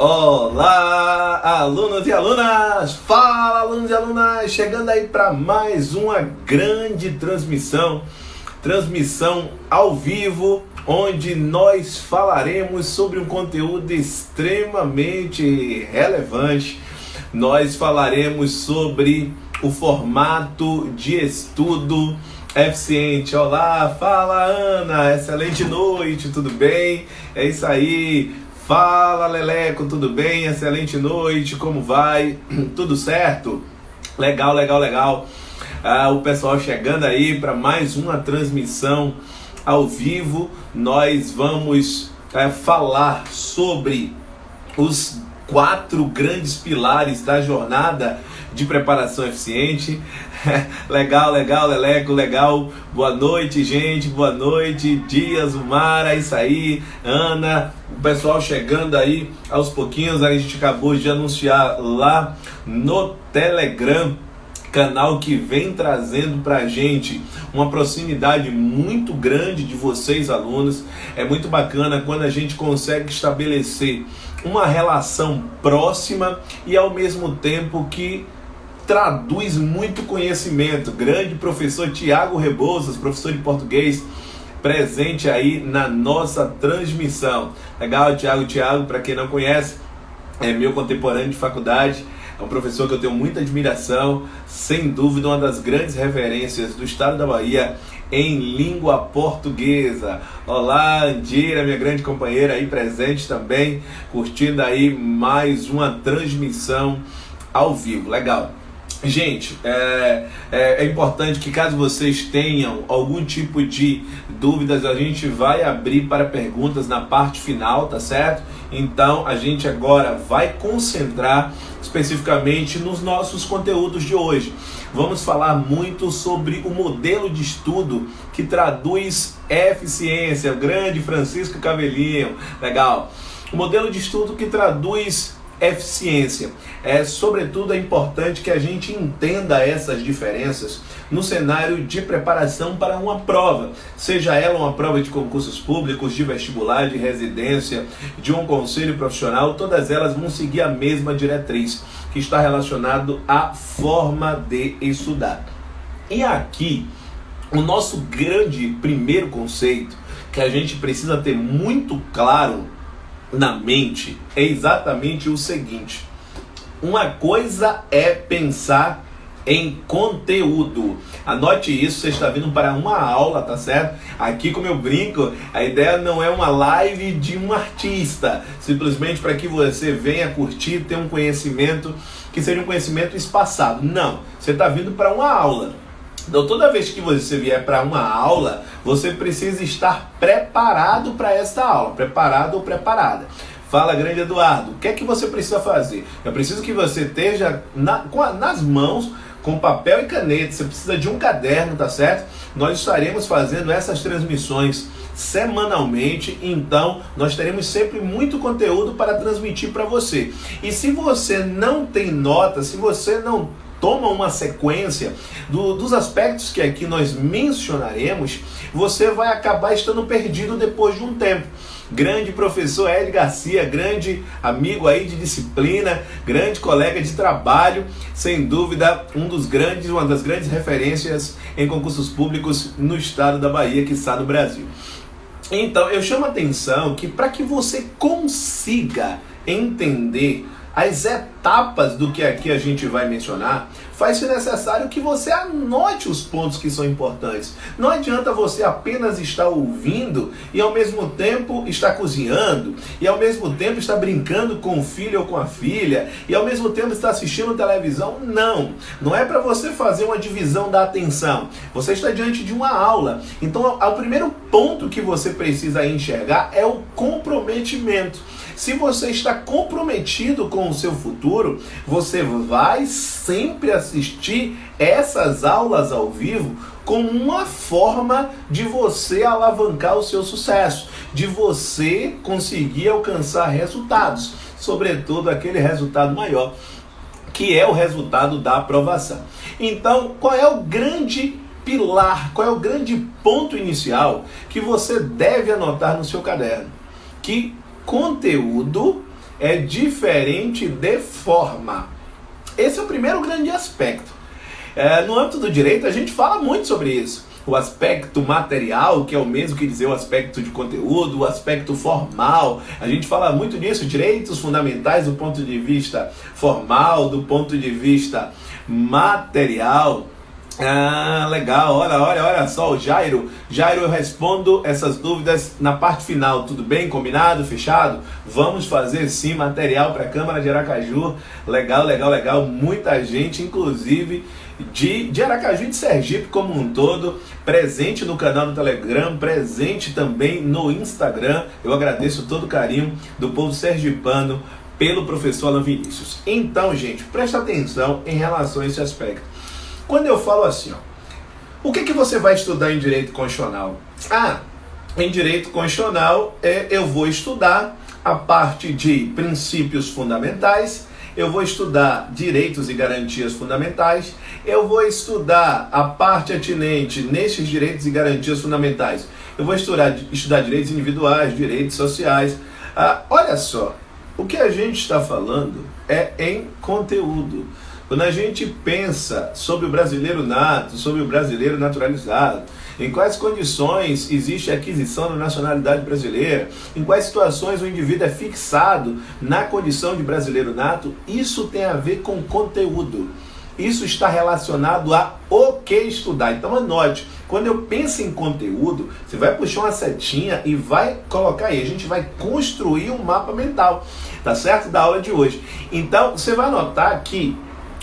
Olá, alunos e alunas! Fala, alunos e alunas! Chegando aí para mais uma grande transmissão ao vivo, onde nós falaremos sobre um conteúdo extremamente relevante. Nós falaremos sobre o formato de estudo eficiente. Olá, fala Ana, excelente noite, tudo bem? É isso aí. Fala Leleco, tudo bem? Excelente noite, como vai? Tudo certo? Legal. O pessoal chegando aí para mais uma transmissão ao vivo. Nós vamos falar sobre os 4 grandes pilares da jornada de preparação eficiente. Legal, Leleco, legal. Boa noite, gente, boa noite. Dias, Umara, isso aí. Ana, o pessoal chegando aí aos pouquinhos. A gente acabou de anunciar lá no Telegram, canal que vem trazendo pra gente uma proximidade muito grande de vocês, alunos. É muito bacana quando a gente consegue estabelecer uma relação próxima e ao mesmo tempo que traduz muito conhecimento. Grande professor Tiago Rebouças, professor de português, presente aí na nossa transmissão. Legal, Tiago, para quem não conhece, é meu contemporâneo de faculdade, é um professor que eu tenho muita admiração, sem dúvida uma das grandes referências do estado da Bahia em língua portuguesa. Olá, Andira, minha grande companheira aí presente também, curtindo aí mais uma transmissão ao vivo. Legal. Gente, é importante que caso vocês tenham algum tipo de dúvidas, a gente vai abrir para perguntas na parte final, tá certo? Então a gente agora vai concentrar especificamente nos nossos conteúdos de hoje. Vamos falar muito sobre o modelo de estudo que traduz eficiência, o grande Francisco Cavelinho, legal. O modelo de estudo que traduz eficiência. Sobretudo é importante que a gente entenda essas diferenças no cenário de preparação para uma prova, seja ela uma prova de concursos públicos, de vestibular, de residência, de um conselho profissional. Todas elas vão seguir a mesma diretriz, que está relacionado à forma de estudar. E aqui, o nosso grande primeiro conceito que a gente precisa ter muito claro na mente é exatamente o seguinte: uma coisa é pensar em conteúdo. Anote isso, você está vindo para uma aula, tá certo? Aqui, como eu brinco, a ideia não é uma live de um artista, simplesmente para que você venha curtir, ter um conhecimento que seja um conhecimento espaçado. Não, você está vindo para uma aula. Então, toda vez que você vier para uma aula, você precisa estar preparado para esta aula, preparado ou preparada. Fala, grande Eduardo, o que é que você precisa fazer? Eu preciso que você esteja nas mãos com papel e caneta. Você precisa de um caderno, tá certo? Nós estaremos fazendo essas transmissões semanalmente, então nós teremos sempre muito conteúdo para transmitir para você. E se você não tem nota, se você não toma uma sequência dos aspectos que aqui nós mencionaremos, você vai acabar estando perdido depois de um tempo. Grande professor Ed Garcia, grande amigo aí de disciplina, grande colega de trabalho, sem dúvida uma das grandes referências em concursos públicos no estado da Bahia, que está no Brasil. Então eu chamo a atenção que para que você consiga entender as etapas do que aqui a gente vai mencionar, faz-se necessário que você anote os pontos que são importantes. Não adianta você apenas estar ouvindo e ao mesmo tempo estar cozinhando, e ao mesmo tempo estar brincando com o filho ou com a filha, e ao mesmo tempo estar assistindo televisão. Não é para você fazer uma divisão da atenção. Você está diante de uma aula. Então, o primeiro ponto que você precisa enxergar é o comprometimento. Se você está comprometido com o seu futuro, você vai sempre assistir essas aulas ao vivo como uma forma de você alavancar o seu sucesso, de você conseguir alcançar resultados, sobretudo aquele resultado maior, que é o resultado da aprovação. Então, qual é o grande pilar, qual é o grande ponto inicial que você deve anotar no seu caderno? Que conteúdo é diferente de forma. Esse é o primeiro grande aspecto. No âmbito do direito, a gente fala muito sobre isso. O aspecto material, que é o mesmo que dizer o aspecto de conteúdo, o aspecto formal. A gente fala muito disso, direitos fundamentais do ponto de vista formal, do ponto de vista material. Legal, olha só o Jairo. Jairo, eu respondo essas dúvidas na parte final, tudo bem? Combinado? Fechado? Vamos fazer sim material para a Câmara de Aracaju. Legal. Muita gente, inclusive de Aracaju e de Sergipe como um todo, presente no canal do Telegram, presente também no Instagram. Eu agradeço todo o carinho do povo sergipano pelo professor Alan Vinícius. Então, gente, presta atenção em relação a esse aspecto. Quando eu falo assim, o que você vai estudar em direito constitucional? Em direito constitucional eu vou estudar a parte de princípios fundamentais, eu vou estudar direitos e garantias fundamentais, eu vou estudar a parte atinente nesses direitos e garantias fundamentais, eu vou estudar direitos individuais, direitos sociais. Olha só, o que a gente está falando é em conteúdo. Quando a gente pensa sobre o brasileiro nato, sobre o brasileiro naturalizado, em quais condições existe a aquisição da nacionalidade brasileira, em quais situações o indivíduo é fixado na condição de brasileiro nato, isso tem a ver com conteúdo. Isso está relacionado a o que estudar. Então anote, quando eu penso em conteúdo, você vai puxar uma setinha e vai colocar aí. A gente vai construir um mapa mental, tá certo? Da aula de hoje. Então você vai anotar que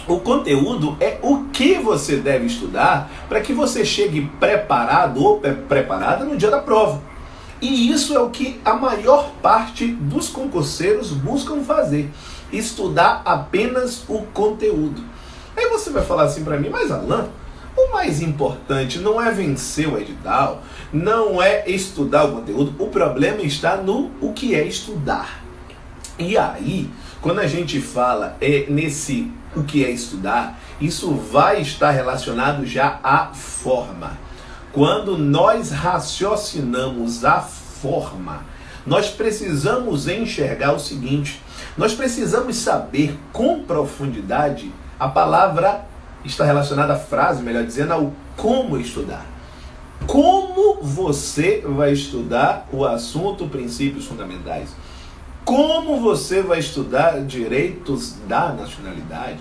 o conteúdo é o que você deve estudar para que você chegue preparado ou preparada no dia da prova. E isso é o que a maior parte dos concurseiros buscam fazer, estudar apenas o conteúdo. Aí você vai falar assim para mim, mas Alan, o mais importante não é vencer o edital, não é estudar o conteúdo, o problema está no o que é estudar. E aí, quando a gente fala nesse o que é estudar, isso vai estar relacionado já à forma. Quando nós raciocinamos a forma, nós precisamos enxergar o seguinte, nós precisamos saber com profundidade, a palavra está relacionada à frase, melhor dizendo, ao como estudar. Como você vai estudar o assunto princípios fundamentais? Como você vai estudar direitos da nacionalidade?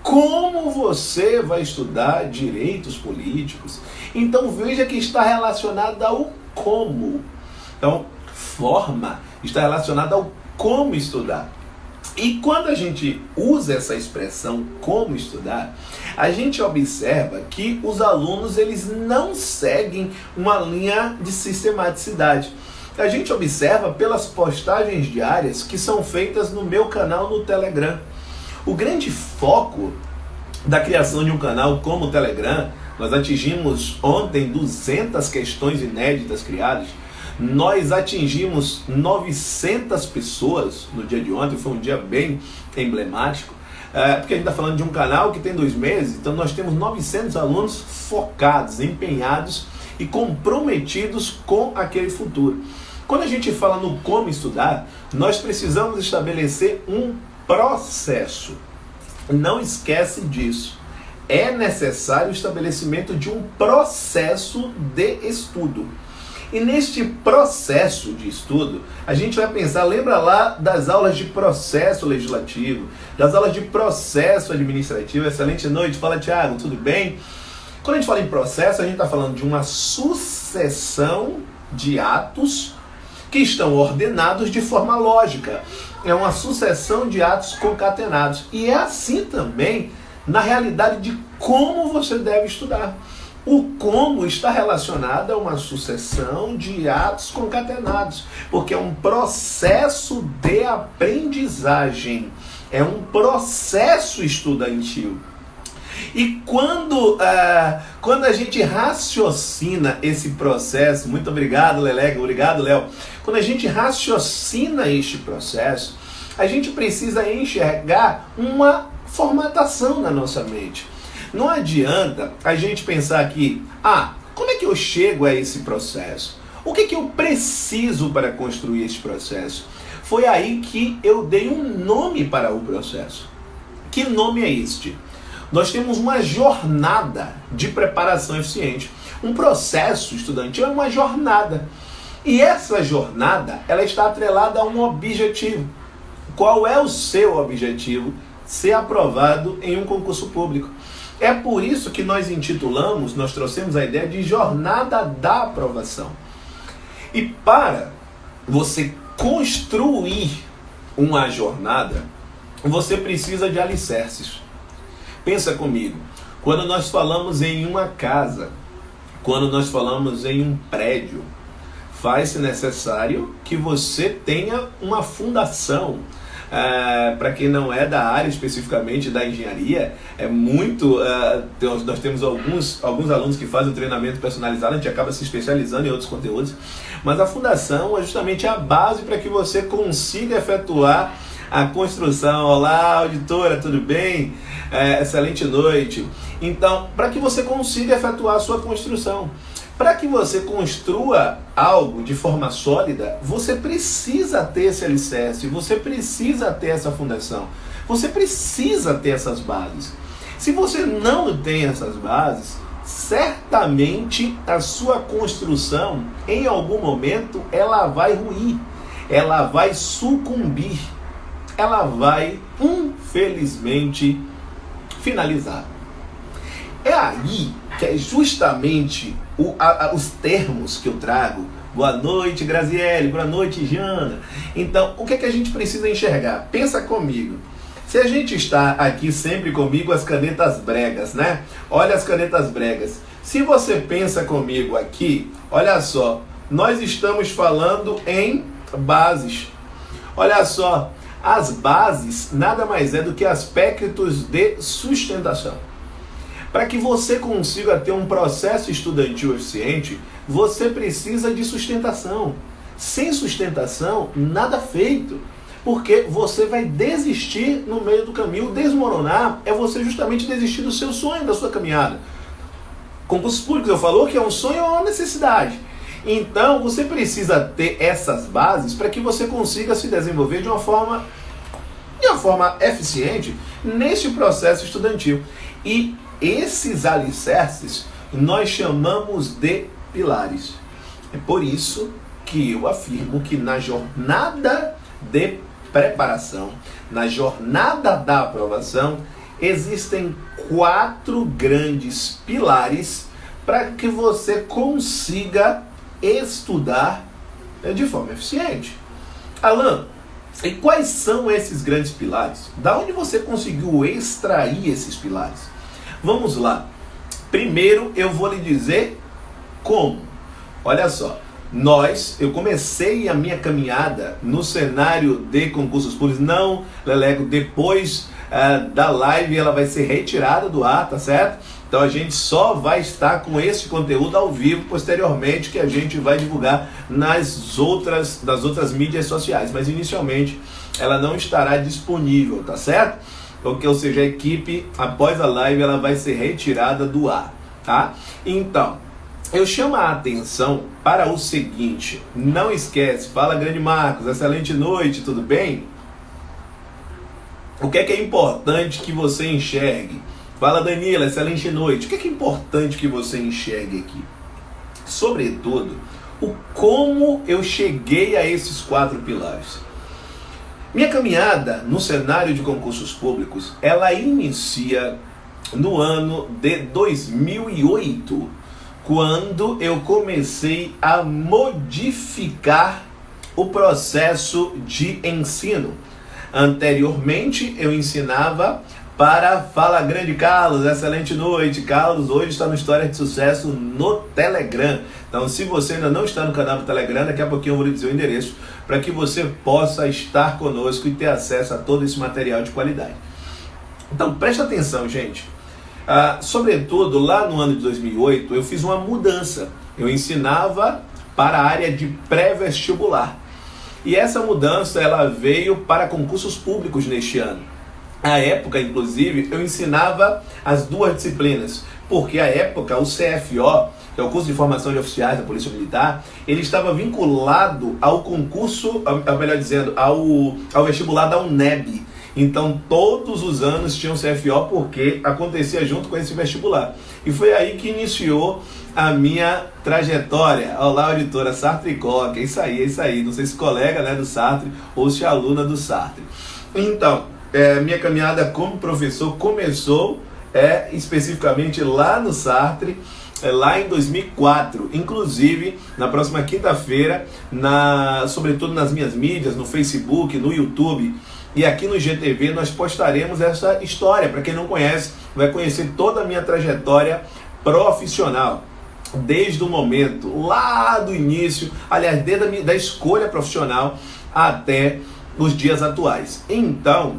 Como você vai estudar direitos políticos? Então veja que está relacionado ao como. Então, forma está relacionada ao como estudar. E quando a gente usa essa expressão como estudar, a gente observa que os alunos eles não seguem uma linha de sistematicidade. A gente observa pelas postagens diárias que são feitas no meu canal no Telegram. O grande foco da criação de um canal como o Telegram, nós atingimos ontem 200 questões inéditas criadas, nós atingimos 900 pessoas no dia de ontem, foi um dia bem emblemático, porque a gente está falando de um canal que tem 2 meses, então nós temos 900 alunos focados, empenhados e comprometidos com aquele futuro. Quando a gente fala no como estudar, nós precisamos estabelecer um processo. Não esquece disso. É necessário o estabelecimento de um processo de estudo. E neste processo de estudo, a gente vai pensar, lembra lá das aulas de processo legislativo, das aulas de processo administrativo. Excelente noite, fala Thiago, tudo bem? Quando a gente fala em processo, a gente está falando de uma sucessão de atos que estão ordenados de forma lógica. É uma sucessão de atos concatenados. E é assim também na realidade de como você deve estudar. O como está relacionado a uma sucessão de atos concatenados, porque é um processo de aprendizagem, é um processo estudantil. E quando a gente raciocina esse processo, muito obrigado Leleca, obrigado Léo, quando a gente raciocina este processo, a gente precisa enxergar uma formatação na nossa mente. Não adianta a gente pensar aqui, como é que eu chego a esse processo? O que eu preciso para construir esse processo? Foi aí que eu dei um nome para o processo. Que nome é este? Nós temos uma jornada de preparação eficiente. Um processo estudantil é uma jornada. E essa jornada, ela está atrelada a um objetivo. Qual é o seu objetivo? Ser aprovado em um concurso público. É por isso que nós trouxemos a ideia de jornada da aprovação. E para você construir uma jornada, você precisa de alicerces. Pensa comigo, quando nós falamos em uma casa, quando nós falamos em um prédio, faz-se necessário que você tenha uma fundação. Para quem não é da área especificamente da engenharia, nós temos alguns alunos que fazem o treinamento personalizado, a gente acaba se especializando em outros conteúdos, mas a fundação é justamente a base para que você consiga efetuar a construção. Olá, auditora, tudo bem? Excelente noite. Então, para que você consiga efetuar a sua construção, para que você construa algo de forma sólida, você precisa ter esse alicerce, você precisa ter essa fundação, você precisa ter essas bases. Se você não tem essas bases, certamente a sua construção, em algum momento, ela vai ruir, ela vai sucumbir, ela vai, infelizmente, finalizar. É aí que é justamente os termos que eu trago. Boa noite, Graziele. Boa noite, Jana. Então, o que é que a gente precisa enxergar? Pensa comigo. Se a gente está aqui sempre comigo, as canetas bregas, né? Olha as canetas bregas. Se você pensa comigo aqui, olha só, nós estamos falando em bases. Olha só, as bases nada mais é do que aspectos de sustentação. Para que você consiga ter um processo estudantil eficiente, você precisa de sustentação. Sem sustentação, nada feito. Porque você vai desistir no meio do caminho. Desmoronar é você justamente desistir do seu sonho, da sua caminhada. Concursos públicos, eu falou que é um sonho ou uma necessidade. Então, você precisa ter essas bases para que você consiga se desenvolver de uma forma eficiente neste processo estudantil. E esses alicerces nós chamamos de pilares. É por isso que eu afirmo que na jornada de preparação, na jornada da aprovação, existem 4 grandes pilares para que você consiga estudar de forma eficiente. Alan, e quais são esses grandes pilares? Da onde você conseguiu extrair esses pilares? Vamos lá. Primeiro eu vou lhe dizer como. Olha só, eu comecei a minha caminhada no cenário de concursos públicos. Não, Leleco, depois da live ela vai ser retirada do ar, tá certo? Então a gente só vai estar com esse conteúdo ao vivo posteriormente, que a gente vai divulgar nas outras mídias sociais. Mas inicialmente ela não estará disponível, tá certo? Ou seja, a equipe, após a live, ela vai ser retirada do ar, tá? Então, eu chamo a atenção para o seguinte, não esquece, fala grande Marcos, excelente noite, tudo bem? O que é importante que você enxergue? Fala Danila, excelente noite, o que é importante que você enxergue aqui? Sobretudo, o como eu cheguei a esses 4 pilares. Minha caminhada no cenário de concursos públicos, ela inicia no ano de 2008, quando eu comecei a modificar o processo de ensino. Anteriormente, eu ensinava para Fala Grande Carlos, excelente noite. Carlos hoje está no História de Sucesso no Telegram. Então, se você ainda não está no canal do Telegram, daqui a pouquinho eu vou lhe dizer o endereço para que você possa estar conosco e ter acesso a todo esse material de qualidade. Então, preste atenção, gente. Sobretudo, lá no ano de 2008, eu fiz uma mudança. Eu ensinava para a área de pré-vestibular. E essa mudança ela veio para concursos públicos neste ano. À época, inclusive, eu ensinava as 2 disciplinas, porque à época o CFO é o curso de formação de oficiais da Polícia Militar, ele estava vinculado ao concurso, melhor dizendo, ao vestibular da UNEB. Então, todos os anos tinham CFO porque acontecia junto com esse vestibular. E foi aí que iniciou a minha trajetória. Olá, auditora Sartre Coca, é isso aí. Não sei se colega, né, do Sartre ou se aluna do Sartre. Então, minha caminhada como professor começou especificamente lá no Sartre, lá em 2004. Inclusive, na próxima quinta-feira, sobretudo nas minhas mídias, no Facebook, no YouTube e aqui no IGTV, nós postaremos essa história. Para quem não conhece, vai conhecer toda a minha trajetória profissional. Desde o momento lá do início, aliás, desde da escolha profissional até os dias atuais. Então,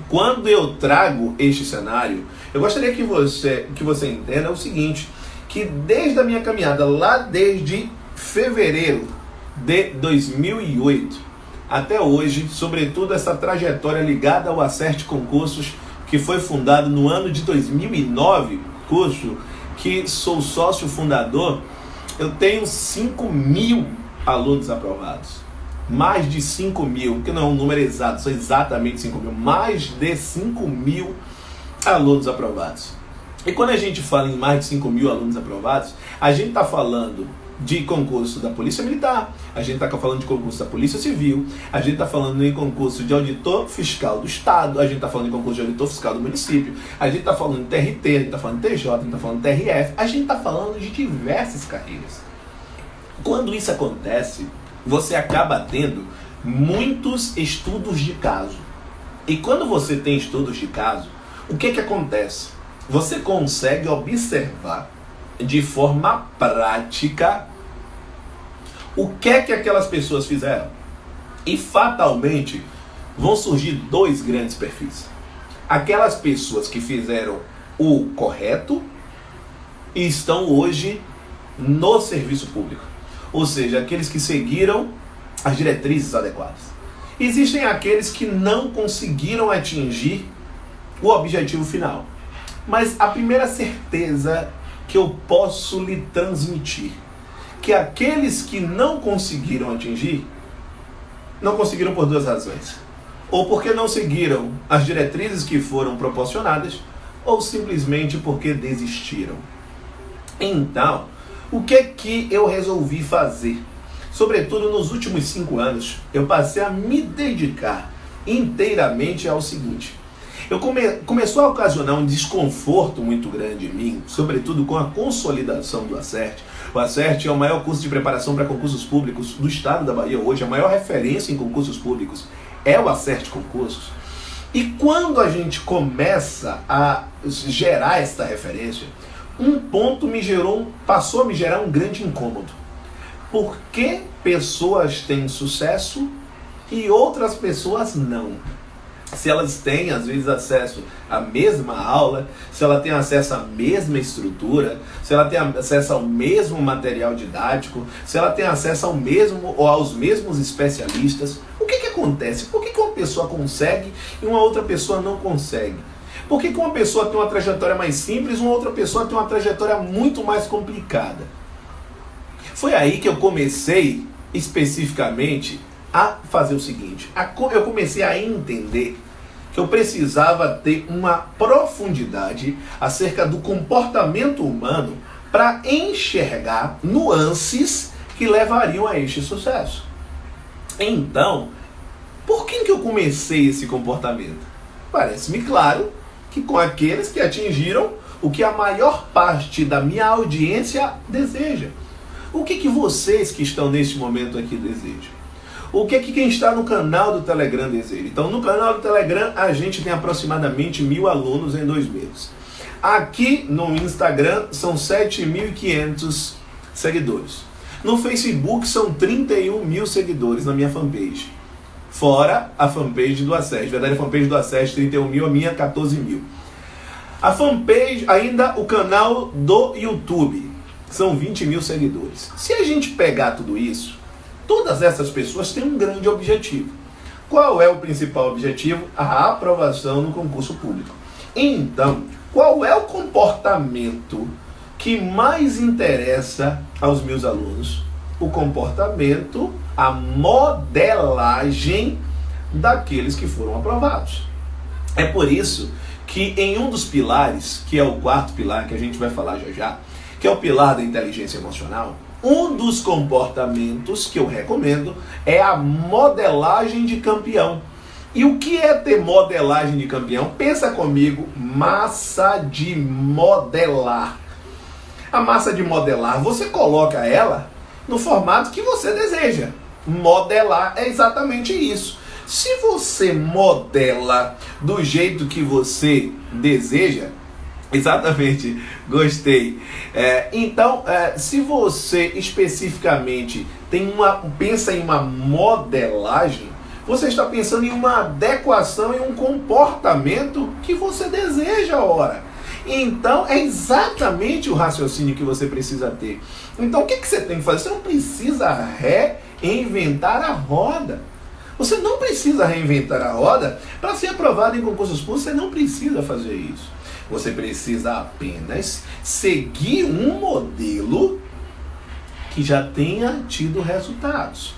quando eu trago este cenário, eu gostaria que você entenda o seguinte, que desde a minha caminhada, lá desde fevereiro de 2008 até hoje, sobretudo essa trajetória ligada ao Acerte Concursos, que foi fundado no ano de 2009, curso que sou sócio fundador, eu tenho 5.000 alunos aprovados. Mais de 5.000, que não é um número exato, são exatamente 5.000, mais de 5.000 alunos aprovados. E quando a gente fala em mais de 5.000 alunos aprovados, a gente está falando de concurso da Polícia Militar, a gente está falando de concurso da Polícia Civil, a gente está falando em concurso de auditor fiscal do Estado, a gente está falando em concurso de auditor fiscal do município, a gente está falando de TRT, a gente está falando de TJ, a gente está falando de TRF, a gente está falando de diversas carreiras. Quando isso acontece, você acaba tendo muitos estudos de caso. E quando você tem estudos de caso, o que acontece? Você consegue observar de forma prática o que aquelas pessoas fizeram. E fatalmente vão surgir dois grandes perfis. Aquelas pessoas que fizeram o correto e estão hoje no serviço público. Ou seja, aqueles que seguiram as diretrizes adequadas. Existem aqueles que não conseguiram atingir o objetivo final. Mas a primeira certeza que eu posso lhe transmitir, que aqueles que não conseguiram atingir, não conseguiram por duas razões. Ou porque não seguiram as diretrizes que foram proporcionadas, ou simplesmente porque desistiram. Então, o que eu resolvi fazer? Sobretudo nos últimos 5 anos, eu passei a me dedicar inteiramente ao seguinte. Começou a ocasionar um desconforto muito grande em mim, sobretudo com a consolidação do Acerte. O Acerte é o maior curso de preparação para concursos públicos do estado da Bahia hoje, a maior referência em concursos públicos é o Acerte Concursos. E quando a gente começa a gerar esta referência, um ponto passou a me gerar um grande incômodo. Por que pessoas têm sucesso e outras pessoas não? Se elas têm, às vezes, acesso à mesma aula, se ela tem acesso à mesma estrutura, se ela tem acesso ao mesmo material didático, se ela tem acesso ao mesmo ou aos mesmos especialistas, o que acontece? Por que uma pessoa consegue e uma outra pessoa não consegue? Por que uma pessoa tem uma trajetória mais simples e uma outra pessoa tem uma trajetória muito mais complicada? Foi aí que eu comecei, especificamente, a fazer o seguinte. Eu comecei a entender que eu precisava ter uma profundidade acerca do comportamento humano para enxergar nuances que levariam a este sucesso. Então, por que eu comecei esse comportamento? Parece-me claro que com aqueles que atingiram o que a maior parte da minha audiência deseja. O que vocês que estão neste momento aqui desejam? O que quem está no canal do Telegram deseja? Então, no canal do Telegram, a gente tem aproximadamente 1.000 alunos em 2 meses. Aqui no Instagram, são 7.500 seguidores. No Facebook, são 31.000 seguidores na minha fanpage. Fora a fanpage do Acerte. Verdade, a fanpage do Acerte, 31.000, a minha, 14.000. A fanpage, ainda o canal do YouTube, são 20.000 seguidores. Se a gente pegar tudo isso, todas essas pessoas têm um grande objetivo. Qual é o principal objetivo? A aprovação no concurso público. Então, qual é o comportamento que mais interessa aos meus alunos? O comportamento, a modelagem daqueles que foram aprovados. É por isso que em um dos pilares, que é o quarto pilar, que a gente vai falar já já, que é o pilar da inteligência emocional, um dos comportamentos que eu recomendo é a modelagem de campeão. E o que é ter modelagem de campeão? Pensa comigo, massa de modelar. A massa de modelar, você coloca ela no formato que você deseja. Modelar é exatamente isso. Se você modela do jeito que você deseja, exatamente, gostei. Então, se você especificamente pensa em uma modelagem, você está pensando em uma adequação, em um comportamento que você deseja, ora. Então, é exatamente o raciocínio que você precisa ter. Então, o que você tem que fazer? Você não precisa reinventar a roda. Você não precisa reinventar a roda para ser aprovado em concursos públicos. Você não precisa fazer isso. Você precisa apenas seguir um modelo que já tenha tido resultados.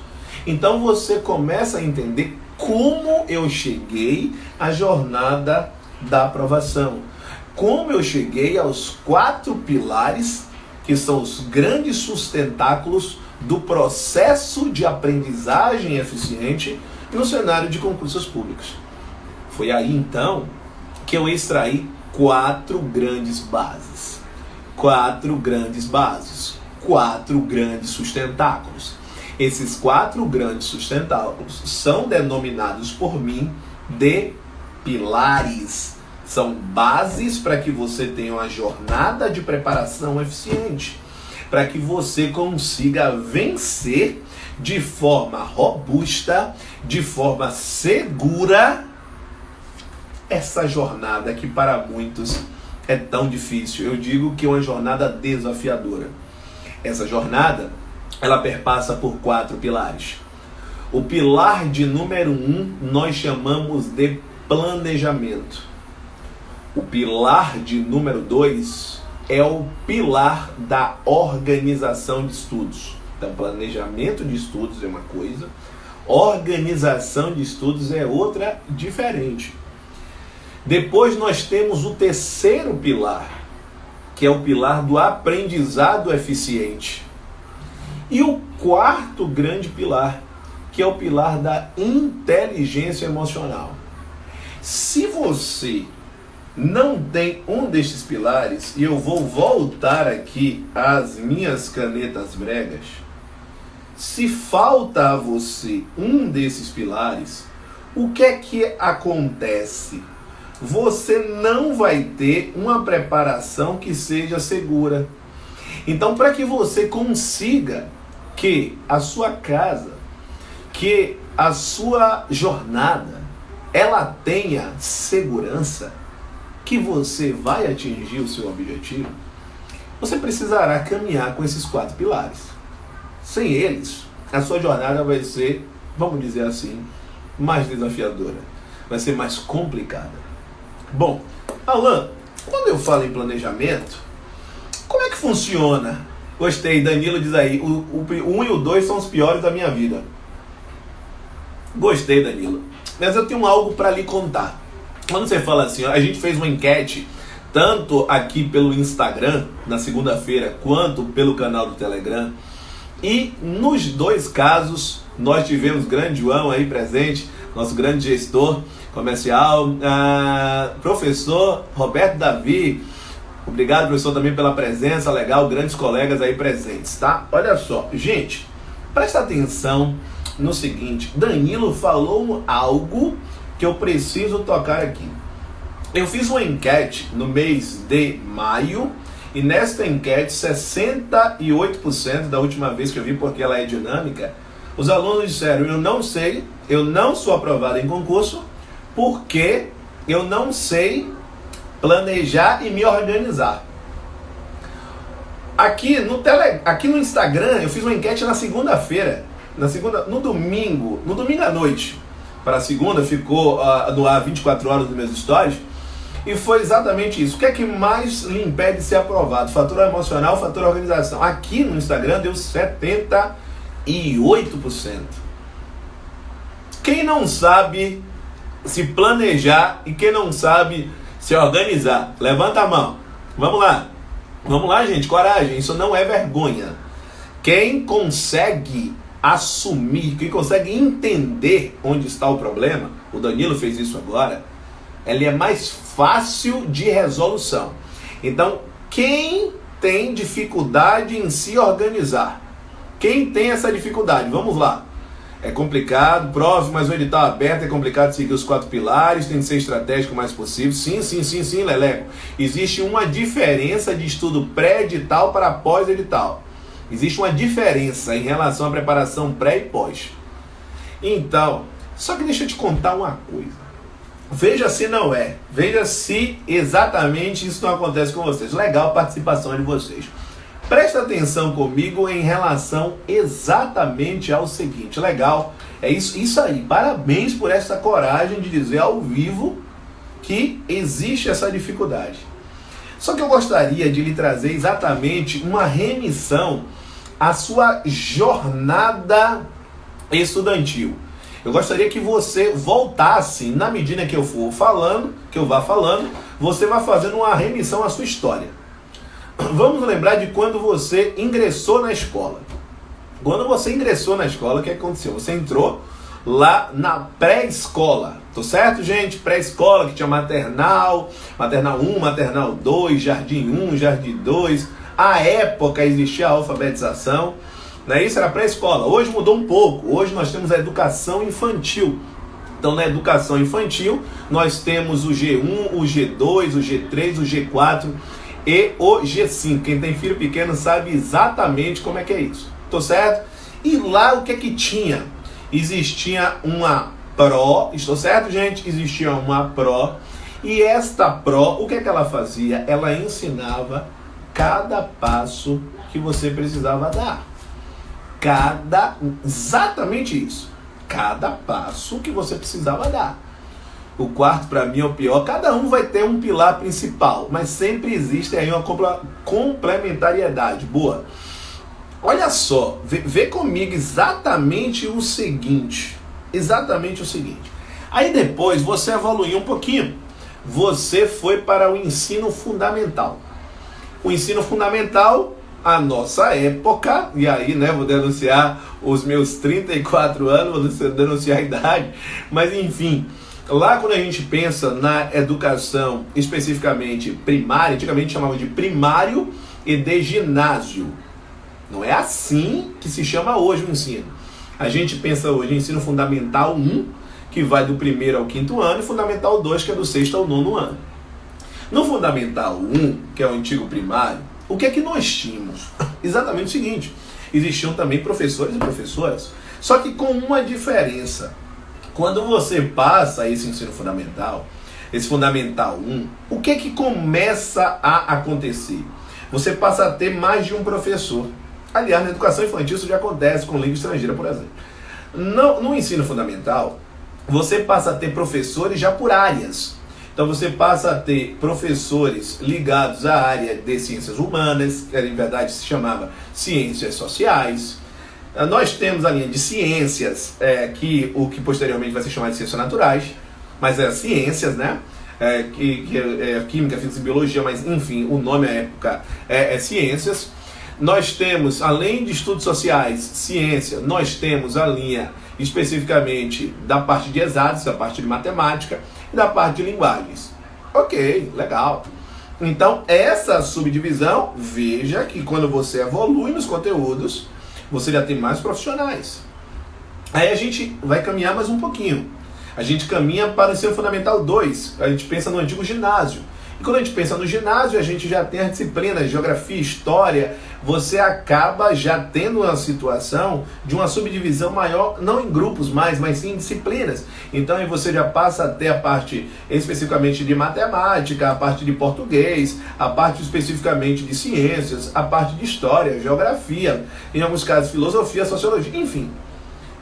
Então você começa a entender como eu cheguei à jornada da aprovação. Como eu cheguei aos 4 pilares, que são os grandes sustentáculos do processo de aprendizagem eficiente no cenário de concursos públicos. Foi aí então que eu extraí 4 grandes bases. 4 grandes bases. 4 grandes sustentáculos. Esses 4 grandes sustentáculos são denominados por mim de pilares. São bases para que você tenha uma jornada de preparação eficiente, para que você consiga vencer de forma robusta, de forma segura, essa jornada que para muitos é tão difícil. Eu digo que é uma jornada desafiadora. Essa jornada, ela perpassa por 4 pilares. O pilar de número 1 nós chamamos de planejamento. O pilar de número 2 é o pilar da organização de estudos. Então, planejamento de estudos é uma coisa, organização de estudos é outra diferente. Depois nós temos o terceiro pilar, que é o pilar do aprendizado eficiente. E o quarto grande pilar, que é o pilar da inteligência emocional. Se você não tem um destes pilares, e eu vou voltar aqui às minhas canetas bregas, se falta a você um desses pilares, o que é que acontece? Você não vai ter uma preparação que seja segura. Então, para que você consiga que a sua casa, que a sua jornada, ela tenha segurança, que você vai atingir o seu objetivo, você precisará caminhar com esses 4 pilares. Sem eles, a sua jornada vai ser, vamos dizer assim, mais desafiadora. Vai ser mais complicada. Bom, Alan, quando eu falo em planejamento, como é que funciona? Gostei, Danilo diz aí, o 1 e o 2 são os piores da minha vida. Gostei, Danilo. Mas eu tenho algo para lhe contar. Quando você fala assim, a gente fez uma enquete, tanto aqui pelo Instagram, na segunda-feira, quanto pelo canal do Telegram. E nos 2 casos, nós tivemos o grande João aí presente, nosso grande gestor comercial, professor Roberto Davi. Obrigado, professor, também pela presença, legal, grandes colegas aí presentes, tá? Olha só, gente, presta atenção no seguinte, Danilo falou algo que eu preciso tocar aqui. Eu fiz uma enquete no mês de maio, e nesta enquete, 68% da última vez que eu vi, porque ela é dinâmica, os alunos disseram, eu não sei, eu não sou aprovado em concurso, porque eu não sei planejar e me organizar. Aqui no Instagram, eu fiz uma enquete na segunda-feira, no domingo à noite. Para a segunda, ficou no ar 24 horas dos meus stories. E foi exatamente isso. O que é que mais lhe impede de ser aprovado? Fator emocional, fator organização. Aqui no Instagram deu 78%. Quem não sabe se planejar e quem não sabe se organizar? Levanta a mão. Vamos lá. Vamos lá, gente. Coragem. Isso não é vergonha. Quem consegue assumir, quem consegue entender onde está o problema, o Danilo fez isso agora, ele é mais fácil de resolução. Então, quem tem dificuldade em se organizar? Quem tem essa dificuldade? Vamos lá. É complicado, prove, mas o edital aberto é complicado seguir os 4 pilares, tem que ser estratégico o mais possível. Sim, Leleco. Existe uma diferença de estudo pré-edital para pós-edital. Existe uma diferença em relação à preparação pré e pós. Então, só que deixa eu te contar uma coisa. Veja se não é. Veja se exatamente isso não acontece com vocês. Legal a participação de vocês. Presta atenção comigo em relação exatamente ao seguinte. Legal. É isso aí. Parabéns por essa coragem de dizer ao vivo que existe essa dificuldade. Só que eu gostaria de lhe trazer exatamente uma remissão à sua jornada estudantil. Eu gostaria que você voltasse, na medida que eu for falando, que eu vá falando, você vai fazendo uma remissão à sua história. Vamos lembrar de quando você ingressou na escola. Quando você ingressou na escola, o que aconteceu? Você entrou lá na pré-escola. Tô certo, gente? Pré-escola, que tinha maternal, maternal 1, maternal 2, jardim 1, jardim 2. À época existia a alfabetização. Não é isso? Era pré-escola. Hoje mudou um pouco. Hoje nós temos a educação infantil. Então, na educação infantil, nós temos o G1, o G2, o G3, o G4 e o G5. Quem tem filho pequeno sabe exatamente como é que é isso. Tô certo? E lá o que é que tinha? Existia uma pró, estou certo, gente? Existia uma pró. E esta pró, o que é que ela fazia? Ela ensinava cada passo que você precisava dar. Exatamente isso. Cada passo que você precisava dar. O quarto, para mim, é o pior. Cada um vai ter um pilar principal, mas sempre existe aí uma complementariedade. Boa. Olha só, vê comigo exatamente o seguinte. Aí depois você evoluiu um pouquinho. Você foi para o ensino fundamental. O ensino fundamental, a nossa época, e aí, né, vou denunciar os meus 34 anos, vou denunciar a idade, mas enfim, lá quando a gente pensa na educação especificamente primária, antigamente chamava de primário e de ginásio. Não é assim que se chama hoje o ensino. A gente pensa hoje em ensino fundamental 1, que vai do 1º ao 5º ano, e fundamental 2, que é do 6º ao 9º ano. No fundamental 1, que é o antigo primário, o que é que nós tínhamos? Exatamente o seguinte, existiam também professores e professoras, só que com uma diferença. Quando você passa esse ensino fundamental, esse fundamental 1, o que é que começa a acontecer? Você passa a ter mais de um professor. Aliás, na educação infantil isso já acontece com língua estrangeira, por exemplo. No ensino fundamental, você passa a ter professores já por áreas. Então você passa a ter professores ligados à área de ciências humanas, que em verdade se chamava ciências sociais. Nós temos a linha de ciências, o que posteriormente vai ser chamado de ciências naturais, mas é ciências, né? Química, física e biologia, mas enfim, o nome à época é ciências. Nós temos, além de estudos sociais, ciência, nós temos a linha especificamente da parte de exatas, da parte de matemática e da parte de linguagens. Ok, legal. Então, essa subdivisão, veja que quando você evolui nos conteúdos, você já tem mais profissionais. Aí a gente vai caminhar mais um pouquinho. A gente caminha para o ensino fundamental 2, a gente pensa no antigo ginásio. E quando a gente pensa no ginásio, a gente já tem as disciplinas, geografia, história, você acaba já tendo uma situação de uma subdivisão maior, não em grupos mais, mas sim em disciplinas. Então aí você já passa a ter a parte especificamente de matemática, a parte de português, a parte especificamente de ciências, a parte de história, geografia, em alguns casos filosofia, sociologia, enfim.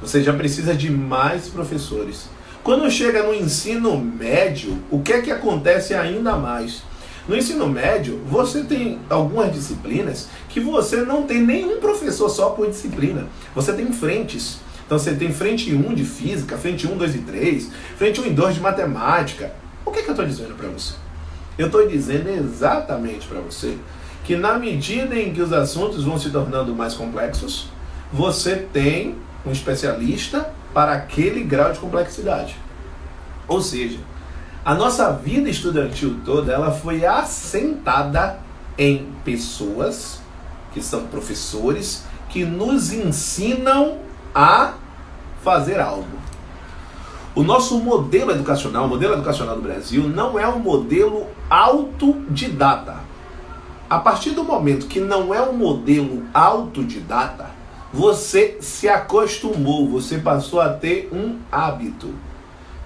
Você já precisa de mais professores. Quando chega no ensino médio, o que é que acontece ainda mais? No ensino médio, você tem algumas disciplinas que você não tem nenhum professor só por disciplina. Você tem frentes. Então você tem frente 1 de física, frente 1, 2 e 3, frente 1 e 2 de matemática. O que eu estou dizendo para você? Eu estou dizendo exatamente para você que na medida em que os assuntos vão se tornando mais complexos, você tem um especialista para aquele grau de complexidade. Ou seja, a nossa vida estudantil toda, ela foi assentada em pessoas que são professores que nos ensinam a fazer algo. O nosso modelo educacional, o modelo educacional do Brasil, não é um modelo autodidata. A partir do momento que não é um modelo autodidata, você se acostumou, você passou a ter um hábito.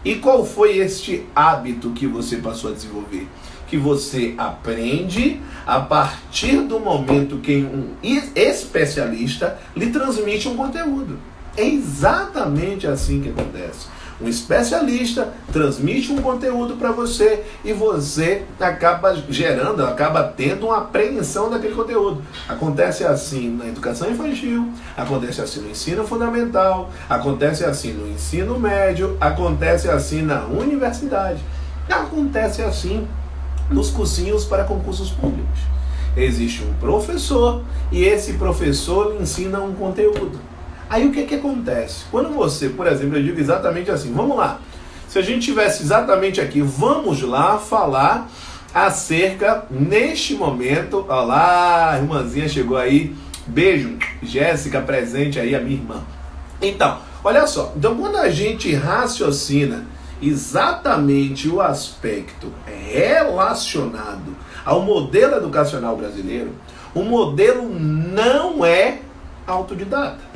E qual foi este hábito que você passou a desenvolver? Que você aprende a partir do momento que um especialista lhe transmite um conteúdo. É exatamente assim que acontece. Um especialista transmite um conteúdo para você e você acaba gerando, acaba tendo uma apreensão daquele conteúdo. Acontece assim na educação infantil, acontece assim no ensino fundamental, acontece assim no ensino médio, acontece assim na universidade, acontece assim nos cursinhos para concursos públicos. Existe um professor e esse professor lhe ensina um conteúdo. Aí o que acontece? Quando você, por exemplo, eu digo exatamente assim, vamos lá, se a gente tivesse exatamente aqui, vamos lá falar acerca, neste momento, olha lá, a irmãzinha chegou aí, beijo, Jéssica presente aí, a minha irmã. Então, olha só, então quando a gente raciocina exatamente o aspecto relacionado ao modelo educacional brasileiro, o modelo não é autodidata.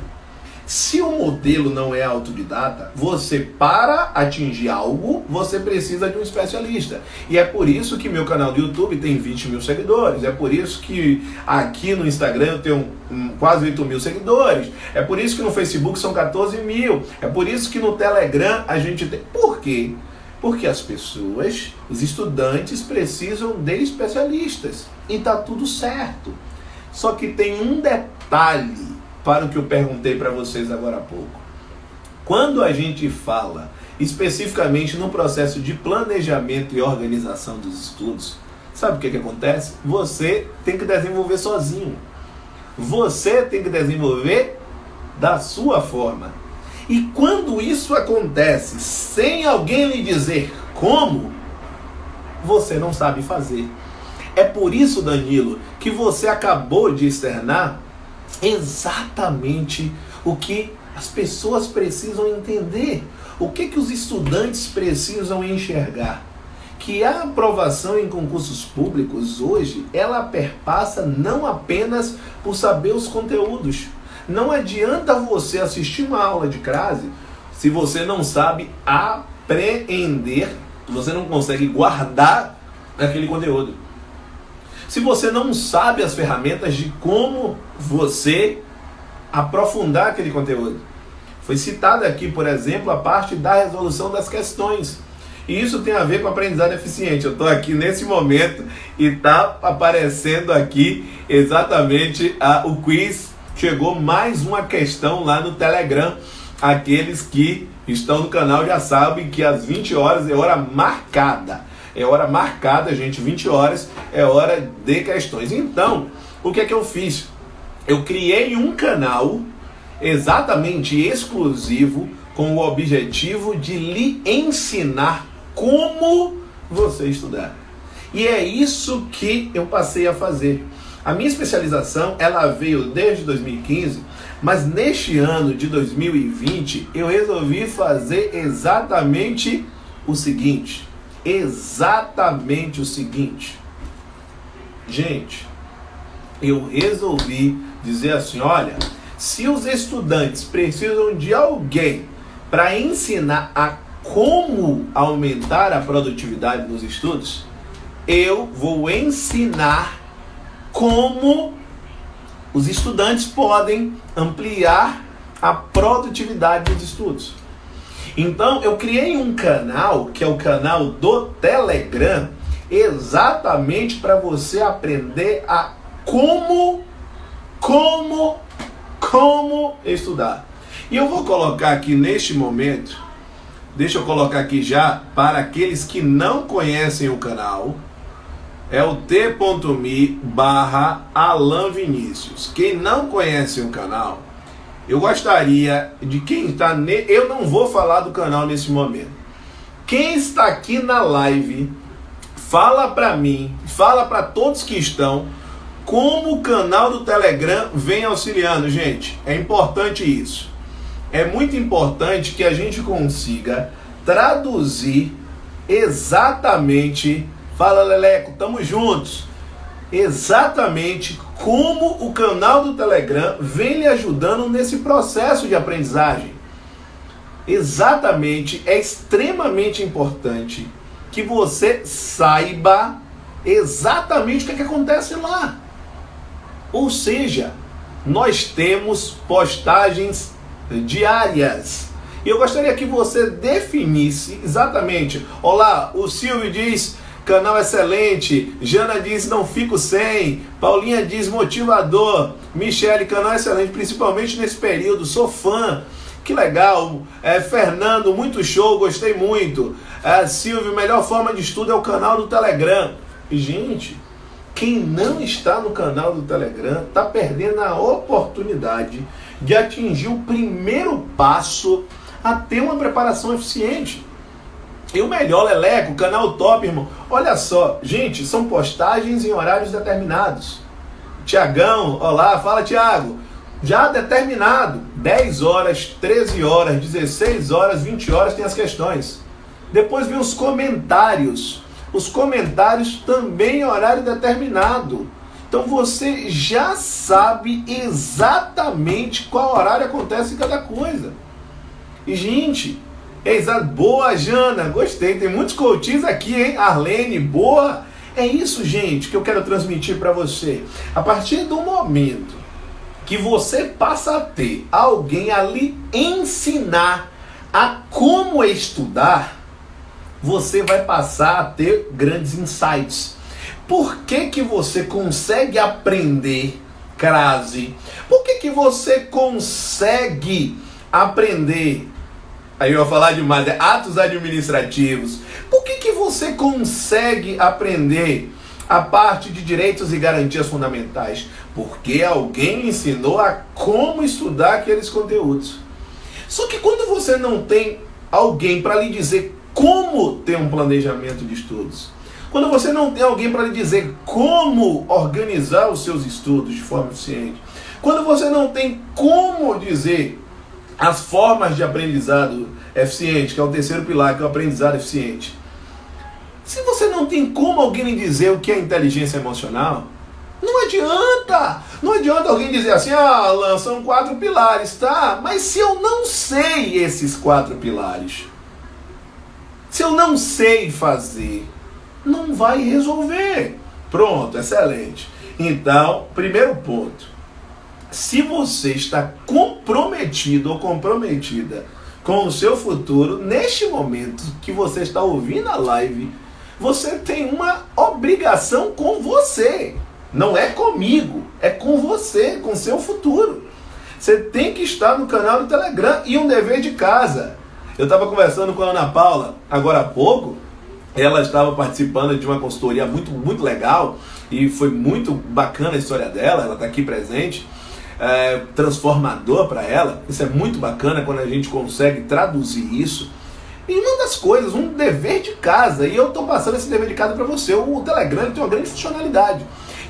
Se o modelo não é autodidata, você, para atingir algo, você precisa de um especialista. E é por isso que meu canal do YouTube tem 20 mil seguidores. É por isso que aqui no Instagram eu tenho quase 8 mil seguidores. É por isso que no Facebook são 14 mil. É por isso que no Telegram a gente tem... Por quê? Porque as pessoas, os estudantes, precisam de especialistas. E tá tudo certo. Só que tem um detalhe para o que eu perguntei para vocês agora há pouco. Quando a gente fala especificamente no processo de planejamento e organização dos estudos, sabe o que acontece? Você tem que desenvolver sozinho. Você tem que desenvolver da sua forma. E quando isso acontece sem alguém lhe dizer como, você não sabe fazer. É por isso, Danilo, que você acabou de externar exatamente o que as pessoas precisam entender, o que os estudantes precisam enxergar. Que a aprovação em concursos públicos hoje, ela perpassa não apenas por saber os conteúdos. Não adianta você assistir uma aula de crase se você não sabe apreender, você não consegue guardar aquele conteúdo. Se você não sabe as ferramentas de como você aprofundar aquele conteúdo. Foi citada aqui, por exemplo, a parte da resolução das questões. E isso tem a ver com aprendizado eficiente. Eu estou aqui nesse momento e está aparecendo aqui exatamente o quiz. Chegou mais uma questão lá no Telegram. Aqueles que estão no canal já sabem que às 20 horas é hora marcada. É hora marcada, gente, 20 horas é hora de questões. Então, o que é que eu fiz? Eu criei um canal exatamente exclusivo com o objetivo de lhe ensinar como você estudar. E é isso que eu passei a fazer. A minha especialização, ela veio desde 2015, mas neste ano de 2020, eu resolvi fazer exatamente o seguinte. Gente, eu resolvi dizer assim, olha, se os estudantes precisam de alguém para ensinar a como aumentar a produtividade nos estudos, eu vou ensinar como os estudantes podem ampliar a produtividade dos estudos. Então eu criei um canal, que é o canal do Telegram, exatamente para você aprender a como estudar. E eu vou colocar aqui neste momento, deixa eu colocar aqui já, para aqueles que não conhecem o canal, é o t.me/Alan Vinícius. Quem não conhece o canal, eu gostaria de quem está... Eu não vou falar do canal nesse momento. Quem está aqui na live, fala para mim, fala para todos que estão, como o canal do Telegram vem auxiliando, gente. É importante isso. É muito importante que a gente consiga traduzir exatamente... Fala, Leleco, tamo juntos. Exatamente como o canal do Telegram vem lhe ajudando nesse processo de aprendizagem. Exatamente, é extremamente importante que você saiba exatamente o que acontece lá. Ou seja, nós temos postagens diárias. E eu gostaria que você definisse exatamente. Olá, o Silvio diz... Canal excelente. Jana diz não fico sem. Paulinha diz motivador. Michele, canal excelente, principalmente nesse período. Sou fã. Que legal. Fernando, muito show, gostei muito. Silvio, melhor forma de estudo é o canal do Telegram. Gente, quem não está no canal do Telegram está perdendo a oportunidade de atingir o primeiro passo a ter uma preparação eficiente. E o melhor, Leleco, canal top, irmão. Olha só, gente, são postagens em horários determinados. Tiagão, olá, fala Tiago. Já determinado, 10 horas, 13 horas, 16 horas, 20 horas tem as questões. Depois vem os comentários. Os comentários também em horário determinado. Então você já sabe exatamente qual horário acontece cada coisa. E, gente... Boa, Jana, gostei, tem muitos coaches aqui, hein? Arlene, boa. É isso, gente, que eu quero transmitir para você. A partir do momento que você passa a ter alguém ali ensinar a como estudar, você vai passar a ter grandes insights. Por que que você consegue aprender crase? Por que que você consegue aprender... Aí eu vou falar demais, atos administrativos. Por que que você consegue aprender a parte de direitos e garantias fundamentais? Porque alguém ensinou a como estudar aqueles conteúdos. Só que quando você não tem alguém para lhe dizer como ter um planejamento de estudos, quando você não tem alguém para lhe dizer como organizar os seus estudos de forma eficiente, quando você não tem como dizer as formas de aprendizado eficiente, que é o terceiro pilar, que é o aprendizado eficiente. Se você não tem como alguém lhe dizer o que é inteligência emocional, não adianta. Não adianta alguém dizer assim, Alan, são 4 pilares, tá? Mas se eu não sei esses 4 pilares, se eu não sei fazer, não vai resolver. Pronto, excelente. Então, primeiro ponto. Se você está comprometido ou comprometida com o seu futuro, neste momento que você está ouvindo a live, você tem uma obrigação com você. Não é comigo, é com você, com o seu futuro. Você tem que estar no canal do Telegram e um dever de casa. Eu estava conversando com a Ana Paula agora há pouco. Ela estava participando de uma consultoria muito legal e foi muito bacana a história dela. Ela está aqui presente. Transformador para ela. Isso é muito bacana quando a gente consegue traduzir isso. E uma das coisas, um dever de casa, e eu estou passando esse dever de casa para você. O Telegram tem uma grande funcionalidade,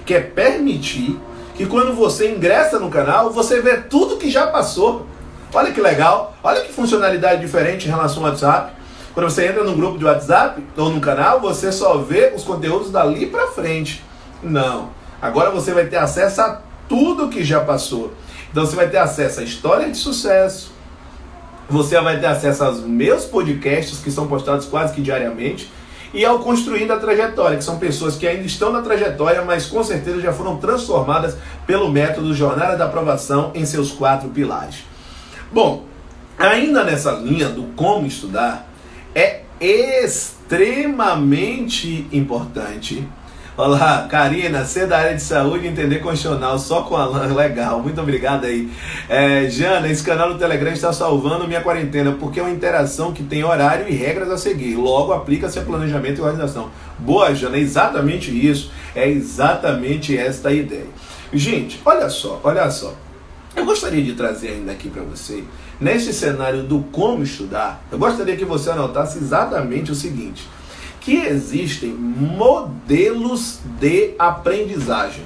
que é permitir que quando você ingressa no canal, você vê tudo que já passou. Olha que legal, olha que funcionalidade diferente em relação ao WhatsApp. Quando você entra num grupo de WhatsApp ou num canal, você só vê os conteúdos dali para frente. Não, agora você vai ter acesso a tudo que já passou. Então você vai ter acesso à história de sucesso, você vai ter acesso aos meus podcasts, que são postados quase que diariamente, e ao Construindo a Trajetória, que são pessoas que ainda estão na trajetória, mas com certeza já foram transformadas pelo método Jornada da Aprovação em seus 4 pilares. Bom, Ainda nessa linha do como estudar, é extremamente importante. Olá, Karina, ser da área de saúde e entender constitucional só com Alan, legal, muito obrigado aí. Jana, esse canal do Telegram está salvando minha quarentena, porque é uma interação que tem horário e regras a seguir, logo aplica-se a planejamento e organização. Boa, Jana, é exatamente isso, é exatamente esta a ideia. Gente, olha só, eu gostaria de trazer ainda aqui para você, neste cenário do como estudar, eu gostaria que você anotasse exatamente o seguinte, que existem modelos de aprendizagem.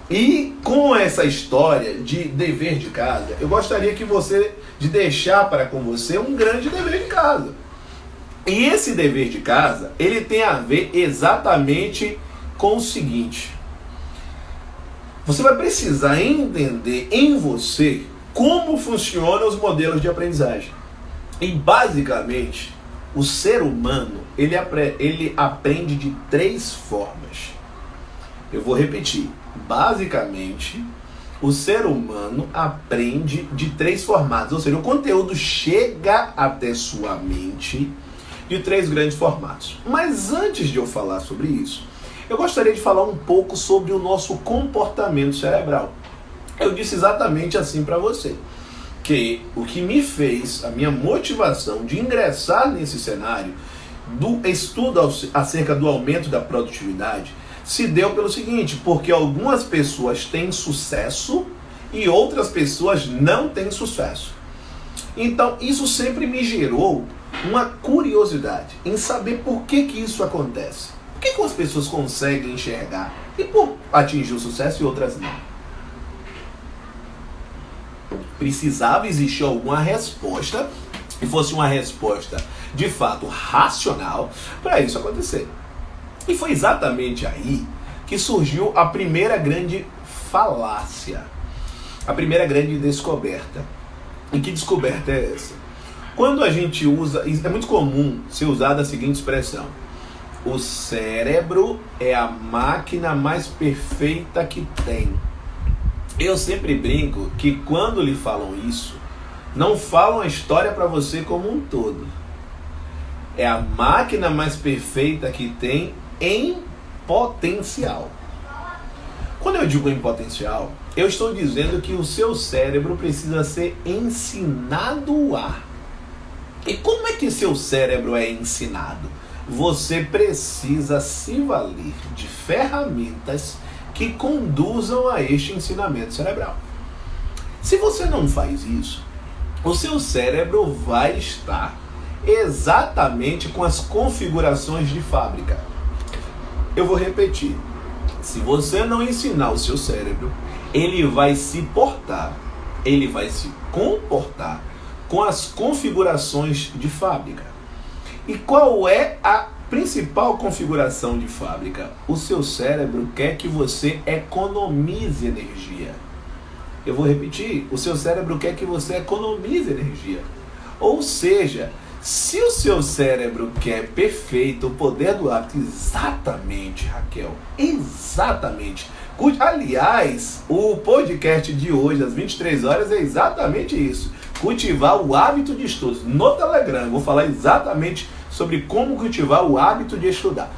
E com essa história de dever de casa, eu gostaria de deixar para com você um grande dever de casa. E esse dever de casa, ele tem a ver exatamente com o seguinte. Você vai precisar entender em você como funcionam os modelos de aprendizagem. E basicamente, o ser humano, ele aprende de 3 formas. Eu vou repetir. Basicamente, o ser humano aprende de 3 formatos. Ou seja, o conteúdo chega até sua mente de 3 grandes formatos. Mas antes de eu falar sobre isso, eu gostaria de falar um pouco sobre o nosso comportamento cerebral. Eu disse exatamente assim para você. Que o que me fez, a minha motivação de ingressar nesse cenário do estudo acerca do aumento da produtividade se deu pelo seguinte, porque algumas pessoas têm sucesso e outras pessoas não têm sucesso. Então isso sempre me gerou uma curiosidade em saber por que isso acontece. Por que as pessoas conseguem enxergar e atingir o sucesso e outras não? Precisava existir alguma resposta, e fosse uma resposta de fato racional, para isso acontecer. E foi exatamente aí que surgiu a primeira grande falácia, a primeira grande descoberta. E que descoberta é essa? Quando a gente usa, é muito comum ser usada a seguinte expressão: o cérebro é a máquina mais perfeita que tem. Eu sempre brinco que quando lhe falam isso, não falam a história para você como um todo. É a máquina mais perfeita que tem em potencial. Quando eu digo em potencial, eu estou dizendo que o seu cérebro precisa ser ensinado a. E como é que seu cérebro é ensinado? Você precisa se valer de ferramentas que conduzam a este ensinamento cerebral. Se você não faz isso, o seu cérebro vai estar exatamente com as configurações de fábrica. Eu vou repetir. Se você não ensinar o seu cérebro, ele vai se portar, ele vai se comportar com as configurações de fábrica. E qual é a principal configuração de fábrica? O seu cérebro quer que você economize energia. Eu vou repetir, o seu cérebro quer que você economize energia. Ou seja, se o seu cérebro quer perfeito, o poder do hábito, exatamente, Raquel, exatamente. Aliás, o podcast de hoje, às 23 horas, é exatamente isso. Cultivar o hábito de estudos. No Telegram, eu vou falar exatamente sobre como cultivar o hábito de estudar.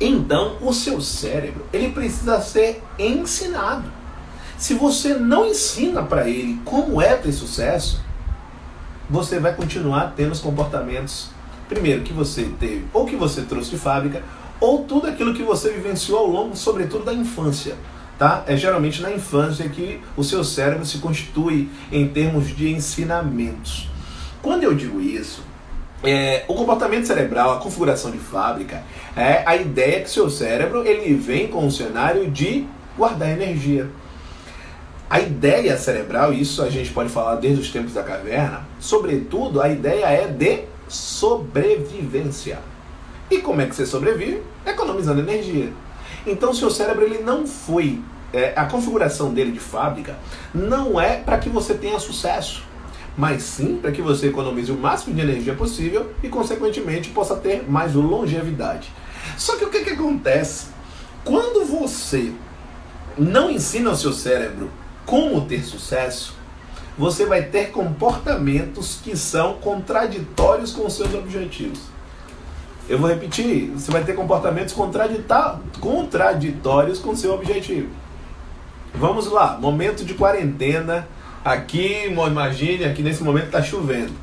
Então, o seu cérebro, ele precisa ser ensinado. Se você não ensina para ele como é ter sucesso, você vai continuar tendo os comportamentos, primeiro, que você teve, ou que você trouxe de fábrica, ou tudo aquilo que você vivenciou ao longo, sobretudo, da infância. Tá? É geralmente na infância que o seu cérebro se constitui em termos de ensinamentos. Quando eu digo isso, o comportamento cerebral, a configuração de fábrica, é a ideia que o seu cérebro ele vem com um cenário de guardar energia. A ideia cerebral, isso a gente pode falar desde os tempos da caverna, sobretudo a ideia é de sobrevivência. E como é que você sobrevive? Economizando energia. Então o seu cérebro ele não foi, a configuração dele de fábrica não é para que você tenha sucesso, mas sim para que você economize o máximo de energia possível e consequentemente possa ter mais longevidade. Só que o que acontece? Quando você não ensina o seu cérebro como ter sucesso, você vai ter comportamentos que são contraditórios com os seus objetivos. Eu vou repetir, você vai ter comportamentos contraditórios com o seu objetivo. Vamos lá, momento de quarentena, aqui, imagine, aqui nesse momento está chovendo.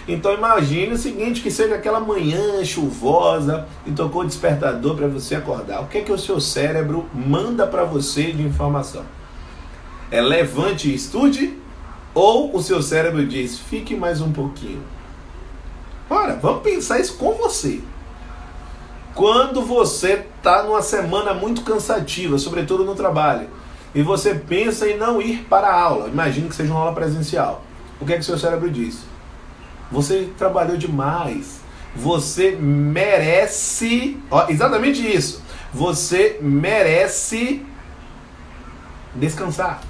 Então imagine o seguinte, que seja aquela manhã chuvosa e tocou o despertador para você acordar. O que é que o seu cérebro manda para você de informação? É levante e estude? Ou o seu cérebro diz, fique mais um pouquinho? Ora, vamos pensar isso com você. Quando você está numa semana muito cansativa, sobretudo no trabalho, e você pensa em não ir para a aula, imagine que seja uma aula presencial, o que é que o seu cérebro diz? Você trabalhou demais, você merece, exatamente isso, você merece descansar.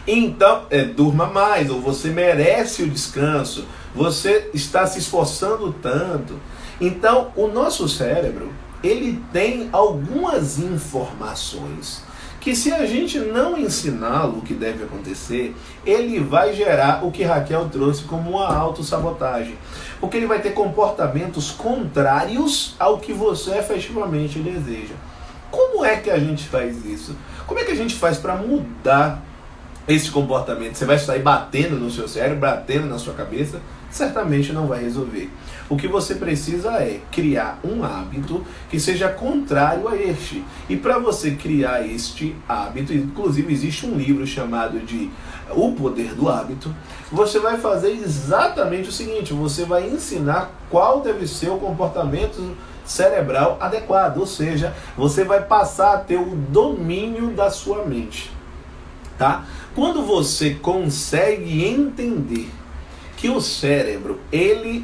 Então, durma mais, ou você merece o descanso, você está se esforçando tanto. Então, o nosso cérebro, ele tem algumas informações que, se a gente não ensiná-lo o que deve acontecer, ele vai gerar o que Raquel trouxe como uma autossabotagem. Porque ele vai ter comportamentos contrários ao que você efetivamente deseja. Como é que a gente faz isso? Como é que a gente faz para mudar esse comportamento? Você vai sair batendo no seu cérebro, batendo na sua cabeça? Certamente não vai resolver. O que você precisa é criar um hábito que seja contrário a este. E para você criar este hábito, inclusive existe um livro chamado de O Poder do Hábito, você vai fazer exatamente o seguinte, você vai ensinar qual deve ser o comportamento cerebral adequado, ou seja, você vai passar a ter o domínio da sua mente. Tá? Quando você consegue entender que o cérebro, ele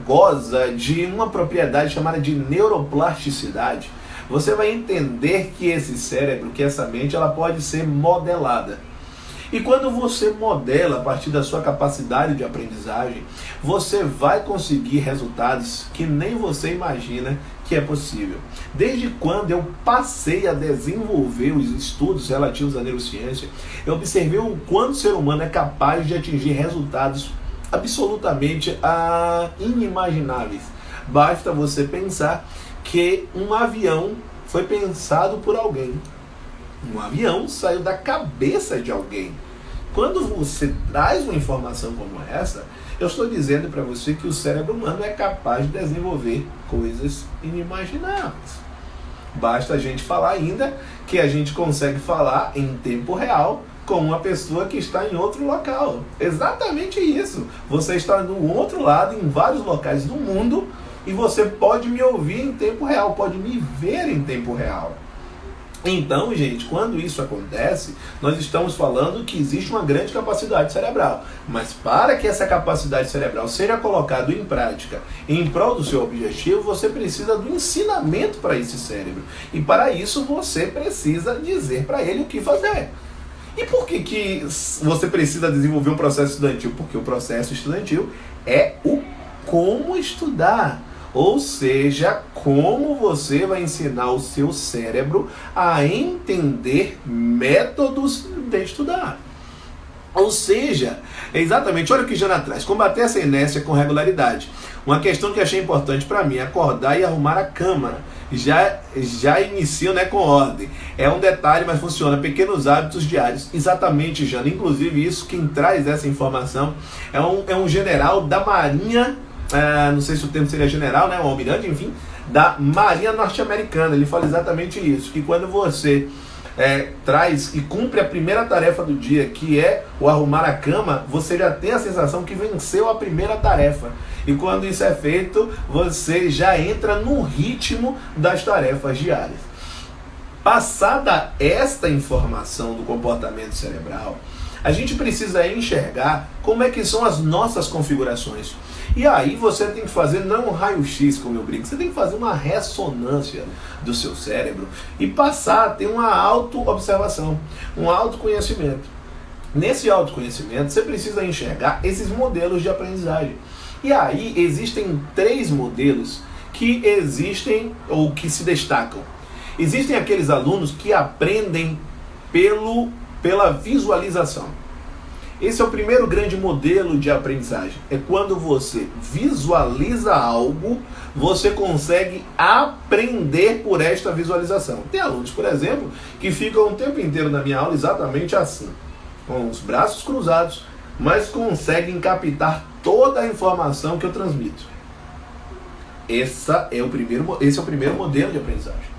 goza de uma propriedade chamada de neuroplasticidade, você vai entender que esse cérebro, que essa mente, ela pode ser modelada. E quando você modela a partir da sua capacidade de aprendizagem, você vai conseguir resultados que nem você imagina que é possível. Desde quando eu passei a desenvolver os estudos relativos à neurociência, eu observei o quanto o ser humano é capaz de atingir resultados absolutamente inimagináveis. Basta você pensar que um avião foi pensado por alguém. Um avião saiu da cabeça de alguém. Quando você traz uma informação como essa, eu estou dizendo para você que o cérebro humano é capaz de desenvolver coisas inimagináveis. Basta a gente falar ainda que a gente consegue falar em tempo real com uma pessoa que está em outro local. Exatamente isso. Você está no outro lado, em vários locais do mundo, e você pode me ouvir em tempo real, pode me ver em tempo real. Então, gente, quando isso acontece, nós estamos falando que existe uma grande capacidade cerebral. Mas para que essa capacidade cerebral seja colocada em prática em prol do seu objetivo, você precisa do ensinamento para esse cérebro. E para isso você precisa dizer para ele o que fazer. E por que você precisa desenvolver um processo estudantil? Porque o processo estudantil é o como estudar. Ou seja, como você vai ensinar o seu cérebro a entender métodos de estudar. Ou seja, exatamente, olha o que Jana traz, combater essa inércia com regularidade. Uma questão que achei importante para mim, acordar e arrumar a cama. Já inicio, né, com ordem. É um detalhe, mas funciona. Pequenos hábitos diários. Exatamente, Jana. Inclusive, isso, quem traz essa informação é um general da Marinha, não sei se o termo seria general, né, um almirante, enfim, da Marinha Norte-Americana. Ele fala exatamente isso, que quando você traz e cumpre a primeira tarefa do dia, que é o arrumar a cama, você já tem a sensação que venceu a primeira tarefa. E quando isso é feito, você já entra no ritmo das tarefas diárias. Passada esta informação do comportamento cerebral, a gente precisa enxergar como é que são as nossas configurações. E aí você tem que fazer não um raio-x, como eu brinco, você tem que fazer uma ressonância do seu cérebro e passar a ter uma auto-observação, um autoconhecimento. Nesse autoconhecimento, você precisa enxergar esses modelos de aprendizagem. E aí existem 3 modelos que existem ou que se destacam. Existem aqueles alunos que aprendem pela visualização. Esse é o primeiro grande modelo de aprendizagem. É quando você visualiza algo, você consegue aprender por esta visualização. Tem alunos, por exemplo, que ficam o tempo inteiro na minha aula exatamente assim, com os braços cruzados, mas conseguem captar toda a informação que eu transmito. Esse é o primeiro modelo de aprendizagem.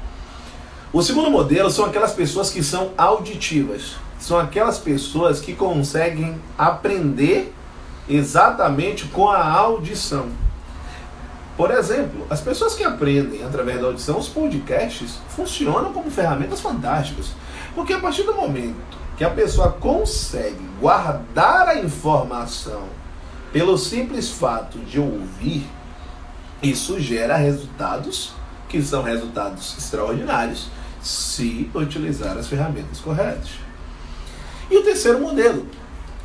O segundo modelo são aquelas pessoas que são auditivas. São aquelas pessoas que conseguem aprender exatamente com a audição. Por exemplo, as pessoas que aprendem através da audição, os podcasts funcionam como ferramentas fantásticas. Porque a partir do momento que a pessoa consegue guardar a informação pelo simples fato de ouvir, isso gera resultados que são resultados extraordinários se utilizar as ferramentas corretas. E o terceiro modelo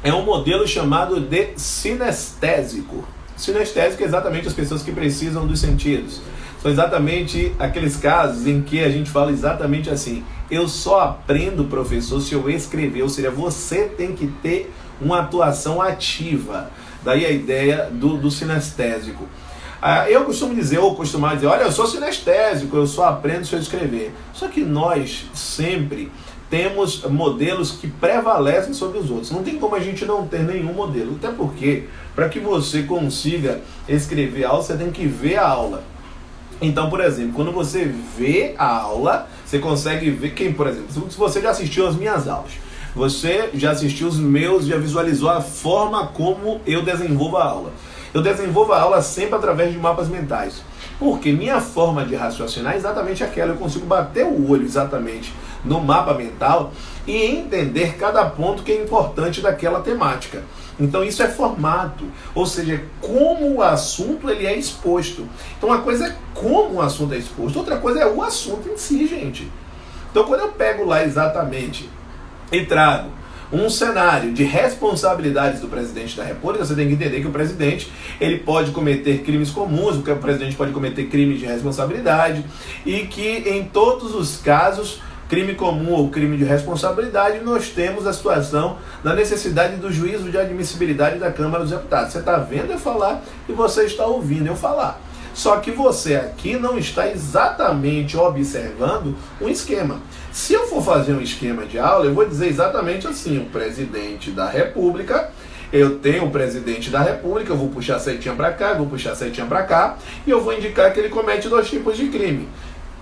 é um modelo chamado de sinestésico. Sinestésico é exatamente as pessoas que precisam dos sentidos. São exatamente aqueles casos em que a gente fala exatamente assim: eu só aprendo, professor, se eu escrever. Ou seja, você tem que ter uma atuação ativa. Daí a ideia do sinestésico. Eu costumo dizer, ou costumava dizer, olha, eu sou sinestésico, eu só aprendo se eu escrever. Só que nós sempre temos modelos que prevalecem sobre os outros. Não tem como a gente não ter nenhum modelo. Até porque, para que você consiga escrever a aula, você tem que ver a aula. Então, por exemplo, quando você vê a aula, você consegue ver por exemplo, se você já assistiu as minhas aulas, você já assistiu os meus, já visualizou a forma como eu desenvolvo a aula. Eu desenvolvo a aula sempre através de mapas mentais. Porque minha forma de raciocinar é exatamente aquela. Eu consigo bater o olho exatamente no mapa mental e entender cada ponto que é importante daquela temática. Então isso é formato, ou seja, como o assunto ele é exposto. Então uma coisa é como o assunto é exposto, outra coisa é o assunto em si, gente. Então quando eu pego lá exatamente e trago um cenário de responsabilidades do presidente da República, você tem que entender que o presidente ele pode cometer crimes comuns, porque o presidente pode cometer crimes de responsabilidade e que em todos os casos, crime comum ou crime de responsabilidade, nós temos a situação da necessidade do juízo de admissibilidade da Câmara dos Deputados. Você está vendo eu falar e você está ouvindo eu falar. Só que você aqui não está exatamente observando um esquema. Se eu for fazer um esquema de aula, eu vou dizer exatamente assim: o presidente da República, eu tenho o presidente da República, eu vou puxar a setinha para cá, eu vou puxar a setinha para cá, e eu vou indicar que ele comete 2 tipos de crime: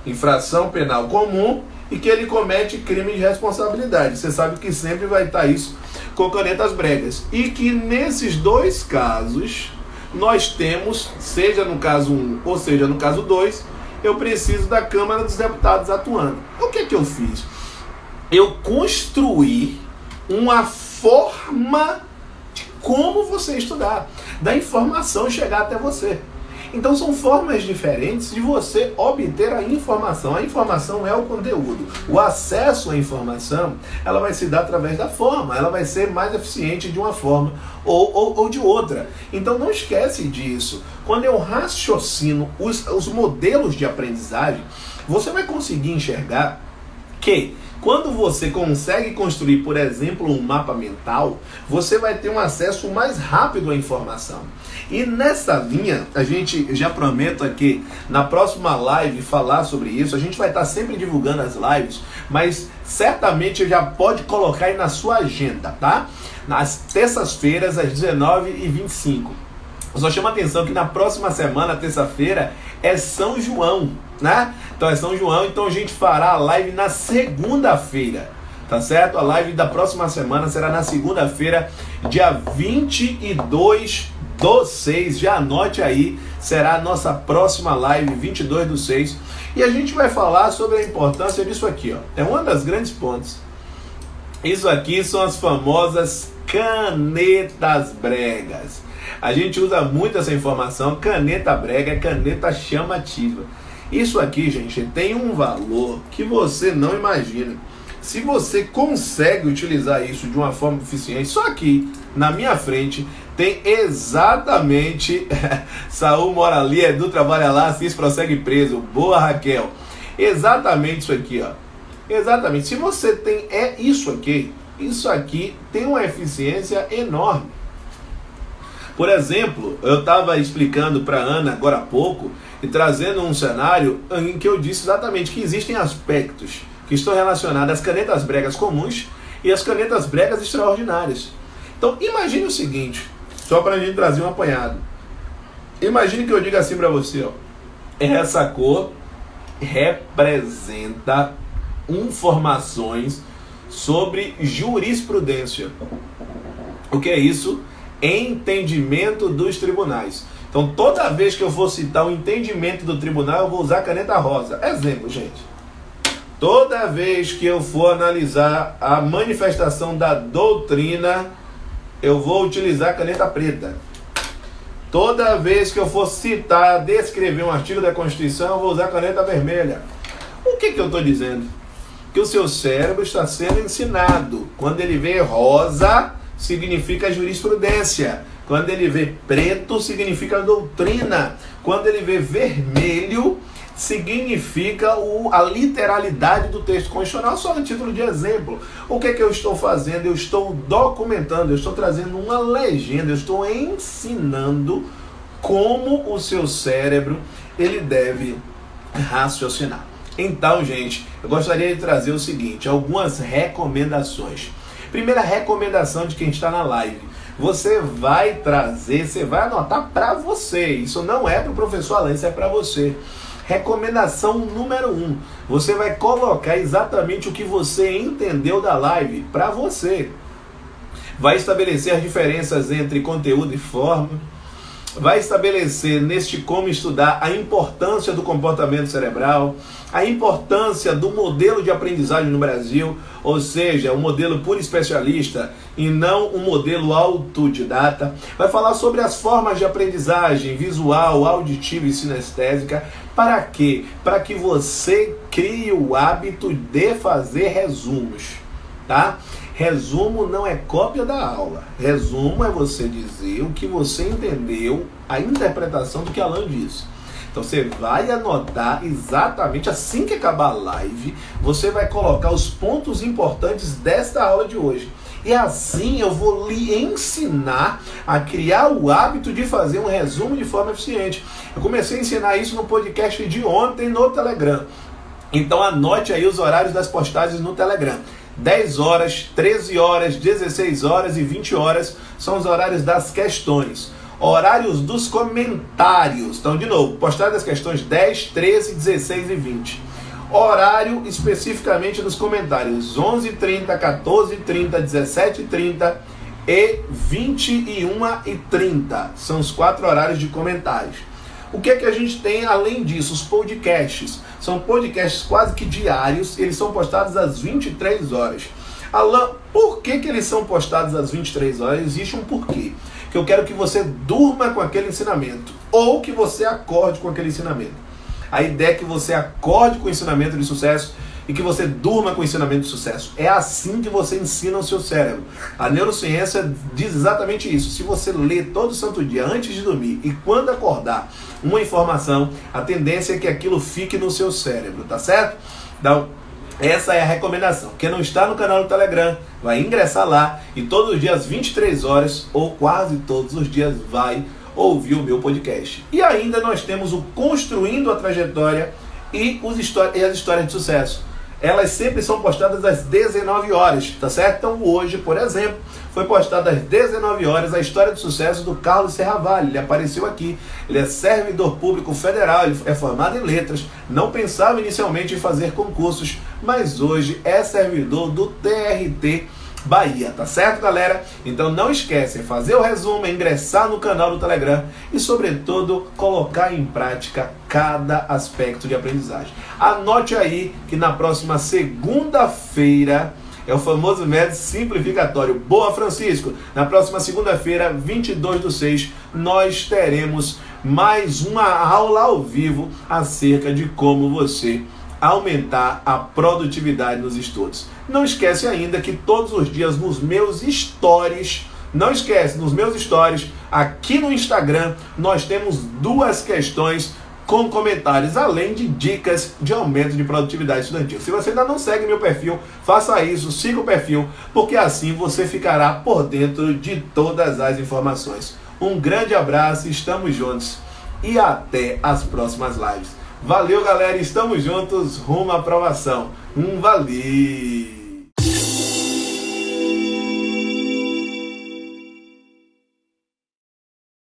infração penal comum e que ele comete crime de responsabilidade. Você sabe que sempre vai estar isso com canetas bregas. E que nesses 2 casos, nós temos, seja no caso 1 ou seja no caso 2, eu preciso da Câmara dos Deputados atuando. O que eu fiz? Eu construí uma forma de como você estudar, da informação chegar até você. Então são formas diferentes de você obter a informação. A informação é o conteúdo. O acesso à informação, ela vai se dar através da forma. Ela vai ser mais eficiente de uma forma ou de outra. Então não esquece disso. Quando eu raciocino os modelos de aprendizagem, você vai conseguir enxergar que quando você consegue construir, por exemplo, um mapa mental, você vai ter um acesso mais rápido à informação. E nessa linha, a gente já prometo aqui, na próxima live, falar sobre isso. A gente vai estar sempre divulgando as lives, mas certamente já pode colocar aí na sua agenda, tá? Nas terças-feiras, às 19h25. Eu só chamo a atenção que na próxima semana, terça-feira, é São João, né? Então é São João, então a gente fará a live na segunda-feira, tá certo? A live da próxima semana será na segunda-feira, dia 22/6. Já anote aí, será a nossa próxima live, 22/6. E a gente vai falar sobre a importância disso aqui, ó. É uma das grandes pontos. Isso aqui são as famosas canetas bregas. A gente usa muito essa informação. Caneta brega é caneta chamativa. Isso aqui, gente, tem um valor que você não imagina. Se você consegue utilizar isso de uma forma eficiente, só aqui na minha frente tem exatamente Saul mora ali, Edu trabalha lá, Cis prossegue preso. Boa, Raquel. Exatamente isso aqui, ó. Exatamente. Se você tem isso aqui, isso aqui tem uma eficiência enorme. Por exemplo, eu estava explicando para a Ana agora há pouco e trazendo um cenário em que eu disse exatamente que existem aspectos que estão relacionados às canetas bregas comuns e às canetas bregas extraordinárias. Então imagine o seguinte, só para a gente trazer um apanhado. Imagine que eu diga assim para você, ó, essa cor representa informações sobre jurisprudência. O que é isso? Entendimento dos tribunais. Então toda vez que eu for citar o entendimento do tribunal, eu vou usar a caneta rosa. Exemplo, gente. Toda vez que eu for analisar a manifestação da doutrina, eu vou utilizar a caneta preta. Toda vez que eu for citar, descrever um artigo da Constituição, eu vou usar a caneta vermelha. O que eu estou dizendo? Que o seu cérebro está sendo ensinado. Quando ele vê rosa, significa jurisprudência. Quando ele vê preto, significa doutrina. Quando ele vê vermelho, significa a literalidade do texto constitucional. Só no título de exemplo. O que eu estou fazendo? Eu estou documentando, eu estou trazendo uma legenda, eu estou ensinando como o seu cérebro ele deve raciocinar. Então, gente, eu gostaria de trazer o seguinte, algumas recomendações. Primeira recomendação de quem está na live. Você vai trazer, você vai anotar para você. Isso não é para o professor Alain, isso é para você. Recomendação número 1. Você vai colocar exatamente o que você entendeu da live para você. Vai estabelecer as diferenças entre conteúdo e forma. Vai estabelecer neste como estudar a importância do comportamento cerebral, a importância do modelo de aprendizagem no Brasil, ou seja, um modelo por especialista e não um modelo autodidata. Vai falar sobre as formas de aprendizagem visual, auditiva e sinestésica. Para quê? Para que você crie o hábito de fazer resumos, tá? Resumo não é cópia da aula. Resumo é você dizer o que você entendeu, a interpretação do que Alain disse. Então você vai anotar exatamente assim que acabar a live, você vai colocar os pontos importantes desta aula de hoje. E assim eu vou lhe ensinar a criar o hábito de fazer um resumo de forma eficiente. Eu comecei a ensinar isso no podcast de ontem no Telegram. Então anote aí os horários das postagens no Telegram. 10 horas, 13 horas, 16 horas e 20 horas são os horários das questões. Horários dos comentários. Então, de novo, postagem das questões 10, 13, 16 e 20. Horário especificamente dos comentários 11h30, 14h30, 17h30 e 21h30. São os 4 horários de comentários. O que é que a gente tem além disso? Os podcasts. São podcasts quase que diários, eles são postados às 23 horas. Alain, por que eles são postados às 23 horas? Existe um porquê. Que eu quero que você durma com aquele ensinamento, ou que você acorde com aquele ensinamento. A ideia é que você acorde com o ensinamento de sucesso e que você durma com o ensinamento de sucesso. É assim que você ensina o seu cérebro. A neurociência diz exatamente isso. Se você lê todo santo dia antes de dormir e quando acordar uma informação, a tendência é que aquilo fique no seu cérebro, tá certo? Então, essa é a recomendação. Quem não está no canal do Telegram, vai ingressar lá e todos os dias às 23 horas, ou quase todos os dias, vai ouvir o meu podcast. E ainda nós temos o Construindo a Trajetória e as histórias de sucesso. Elas sempre são postadas às 19 horas, tá certo? Então hoje, por exemplo, foi postada às 19 horas a história de sucesso do Carlos Serravalli. Ele apareceu aqui, ele é servidor público federal, ele é formado em letras, não pensava inicialmente em fazer concursos, mas hoje é servidor do TRT Bahia, tá certo, galera? Então não esquece, fazer o resumo, ingressar no canal do Telegram e, sobretudo, colocar em prática cada aspecto de aprendizagem. Anote aí que na próxima segunda-feira é o famoso método simplificatório. Boa, Francisco! Na próxima segunda-feira, 22/6, nós teremos mais uma aula ao vivo acerca de como você aumentar a produtividade nos estudos. Não esquece ainda que todos os dias nos meus stories, nos meus stories, aqui no Instagram, nós temos 2 questões com comentários, além de dicas de aumento de produtividade estudantil. Se você ainda não segue meu perfil, faça isso, siga o perfil, porque assim você ficará por dentro de todas as informações. Um grande abraço, estamos juntos e até as próximas lives. Valeu, galera, estamos juntos rumo à aprovação. Valeu!